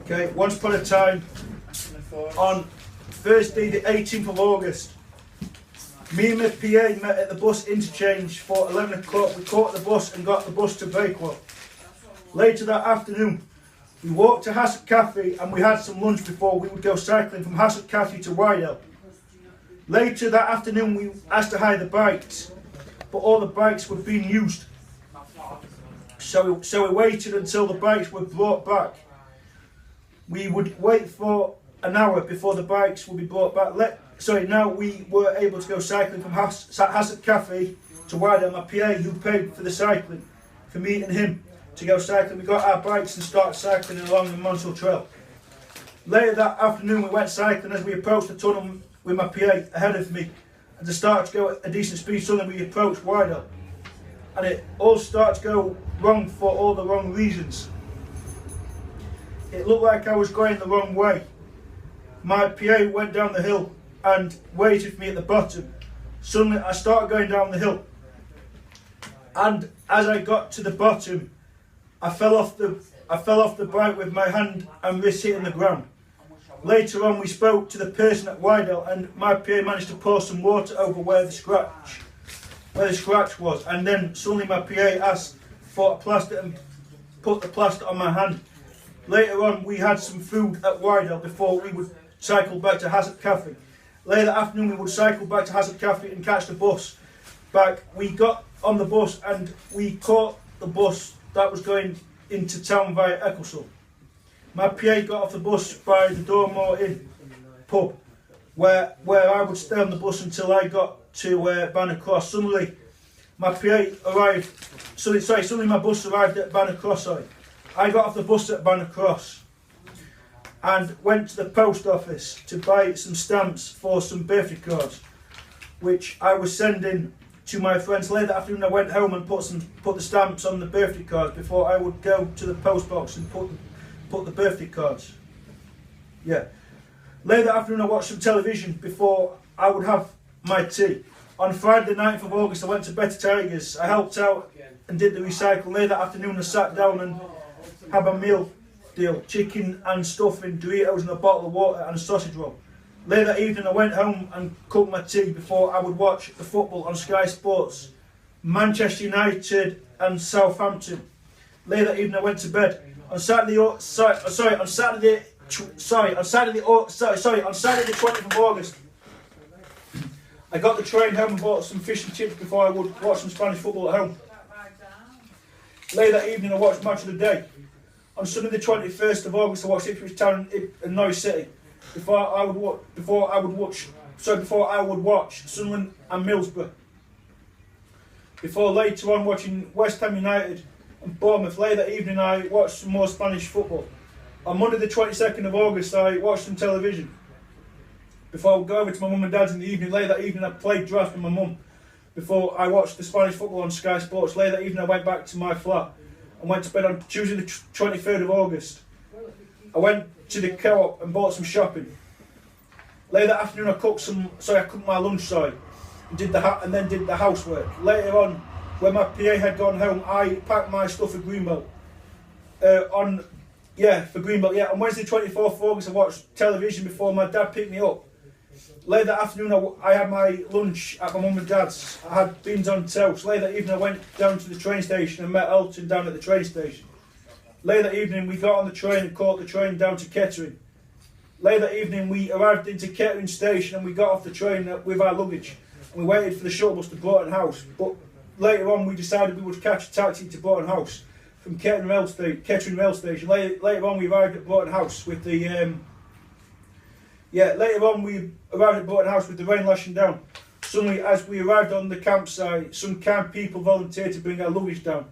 Okay, once upon a time, on Thursday the 18th of August, me and my PA met at the bus interchange for 11 o'clock. We caught the bus and got the bus to Bakewell. Later that afternoon, we walked to Hassop Cafe and we had some lunch before we would go cycling from Hassop Cafe to Wydell. Later that afternoon, we asked to hire the bikes, but all the bikes were being used. So we waited until the bikes were brought back. We would wait for an hour before the bikes would be brought back. Now we were able to go cycling from Hassop Cafe to Wydell. My PA, who paid for the cycling, for me and him to go cycling, we got our bikes and started cycling along the Monsell Trail. Later that afternoon, we went cycling. As we approached the tunnel with my PA ahead of me, and to start to go at a decent speed, suddenly we approached Wydell. And it all started to go wrong for all the wrong reasons. It looked like I was going the wrong way. My PA went down the hill and waited for me at the bottom. Suddenly I started going down the hill, and as I got to the bottom, I fell off the bike with my hand and wrist hitting the ground. Later on, we spoke to the person at Wydell, and my PA managed to pour some water over where the scratch was, and then suddenly my PA asked for a plaster and put the plaster on my hand. Later on, we had some food at Wydell before we would cycle back to Hassop Cafe. Later that afternoon, we would cycle back to Hassop Cafe and catch the bus back. We got on the bus and we caught the bus that was going into town via Ecclesall. My PA got off the bus by the Dormore Inn pub, where I would stay on the bus until I got to Banner Cross. Suddenly, my PA arrived. Suddenly my bus arrived at Banner Cross. I got off the bus at Banner Cross and went to the post office to buy some stamps for some birthday cards, which I was sending to my friends. Later that afternoon, I went home and put the stamps on the birthday cards before I would go to the post box and put the birthday cards. Yeah. Later that afternoon, I watched some television before I would have my tea. On Friday the 9th of August, I went to Better Tigers. I helped out and did the recycle. Later that afternoon, I sat down and had a meal deal: chicken and stuffing, Doritos and a bottle of water and a sausage roll. Later that evening, I went home and cooked my tea before I would watch the football on Sky Sports, Manchester United and Southampton. Later that evening, I went to bed. On Saturday the 20th of August, I got the train home and bought some fish and chips before I would watch some Spanish football at home. Later that evening, I watched Match of the Day. On Sunday the 21st of August, I watched Ipswich Town and Norwich City before I would watch Sunderland and Middlesbrough. Before later on watching West Ham United and Bournemouth. Later that evening, I watched some more Spanish football. On Monday the 22nd of August, I watched some television before I would go over to my mum and dad's in the evening. Later that evening, I played draft with my mum before I watched the Spanish football on Sky Sports. Later that evening, I went back to my flat and went to bed. On Tuesday the 23rd of August, I went to the co-op and bought some shopping. Later that afternoon, I cooked my lunch, and did the housework. Later on, when my PA had gone home, I packed my stuff for Greenbelt. On Wednesday 24th of August, I watched television before my dad picked me up. Later that afternoon, I had my lunch at my mum and dad's. I had beans on toast. Later that evening, I went down to the train station and met Elton down at the train station. Later that evening, we got on the train and caught the train down to Kettering. Later that evening, we arrived into Kettering station and we got off the train with our luggage. And we waited for the shuttle bus to Broughton House. But later on, we decided we would catch a taxi to Broughton House from Kettering Rail Station. Later on, we arrived at Broughton House with the rain lashing down. Suddenly, as we arrived on the campsite, some kind people volunteered to bring our luggage down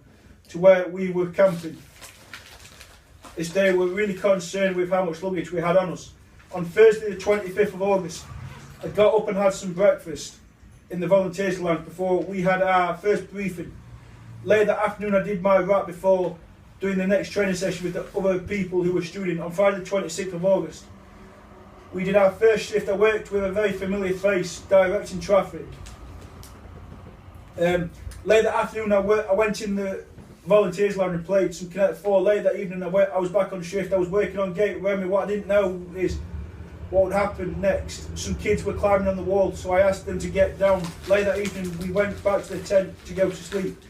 to where we were camping. As they were really concerned with how much luggage we had on us. On Thursday the 25th of August, I got up and had some breakfast in the volunteers lounge before we had our first briefing. Later that afternoon, I did my rap before doing the next training session with the other people who were studying. On Friday the 26th of August, we did our first shift. I worked with a very familiar face directing traffic. Later that afternoon, I went in the volunteers line and played some Connect 4. Later that evening I was back on shift. I was working on gate Romeo. What I didn't know is what would happen next. Some kids were climbing on the wall, so I asked them to get down. Later that evening we went back to the tent to go to sleep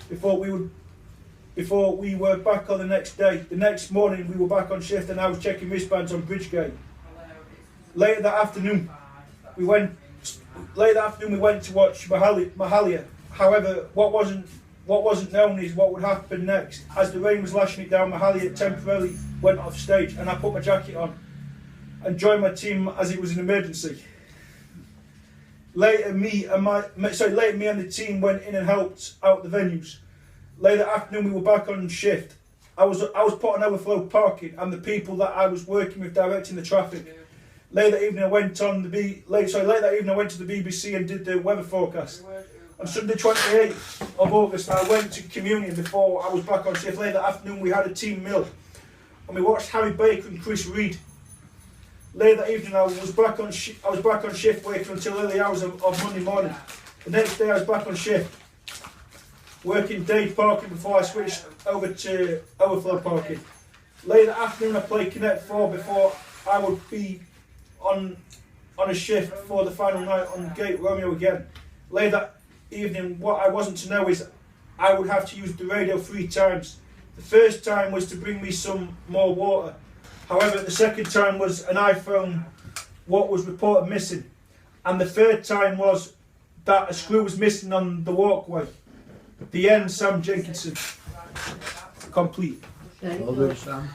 before we were back on the next day. The next morning we were back on shift and I was checking wristbands on Bridgegate. Later that afternoon we went to watch Mahalia. However, what wasn't known is what would happen next. As the rain was lashing it down, Mahalia temporarily went off stage and I put my jacket on and joined my team as it was an emergency. Later me and the team went in and helped out the venues. Later afternoon we were back on shift. I was put on overflow parking and the people that I was working with directing the traffic. Later that evening I went to the BBC and did the weather forecast. On Sunday 28th of August I went to communion before I was back on shift. Later that afternoon we had a team meal and we watched Harry Baker and Chris Reed. Later that evening I was back on shift working until early hours of Monday morning. The next day I was back on shift working day parking before I switched over to overflow parking. Later that afternoon I played Connect 4 before I would be on a shift for the final night on Gate Romeo again. Later that evening what I wasn't to know is I would have to use the radio 3 times. The first time was to bring me some more water. However, the second time was an iPhone what was reported missing. And the third time was that a screw was missing on the walkway. The end, Sam Jenkinson. Complete. Well done, Sam.